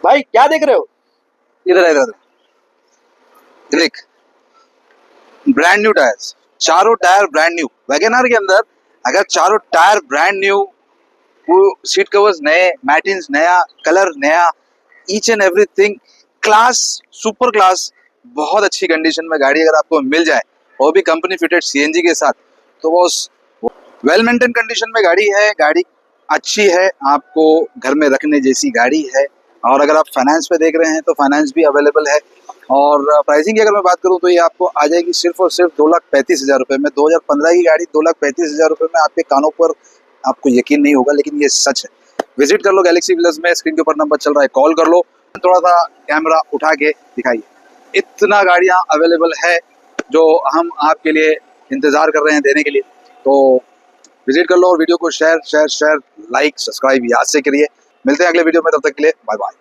भाई क्या देख रहे हो? इधर इधर देख, ब्रांड न्यू टायर्स, चारों टायर ब्रांड न्यू। वैगनआर के अंदर अगर चारों टायर ब्रांड न्यू, वो सीट कवर्स नए, मैटिन्स नया, कलर नया, each and everything class, super class, बहुत अच्छी कंडीशन में गाड़ी अगर आपको मिल जाए, वो भी कंपनी फिटेड सीएनजी के साथ, तो वो वेल मेंटेन कंडीशन में गाड़ी है। गाड़ी अच्छी है, आपको घर में रखने जैसी गाड़ी है। और अगर आप फाइनेंस पे देख रहे हैं तो फाइनेंस भी अवेलेबल है। और प्राइसिंग की अगर मैं बात करूं तो ये आपको आ जाएगी सिर्फ और सिर्फ 2,35,000 रुपये में। 2015 की गाड़ी 2,35,000 रुपये में, आपके कानों पर आपको यकीन नहीं होगा, लेकिन ये सच है। विजिट कर लो गैलेक्सी व्हीलर्स में, स्क्रीन के ऊपर नंबर चल रहा है, कॉल कर लो। थोड़ा सा कैमरा उठा के दिखाइए, इतना गाड़ियां अवेलेबल है जो हम आपके लिए इंतजार कर रहे हैं देने के लिए। तो विजिट कर लो और वीडियो को share share share, like, subscribe याद से करिए। मिलते हैं अगले वीडियो में, तब तक के लिए बाय बाय।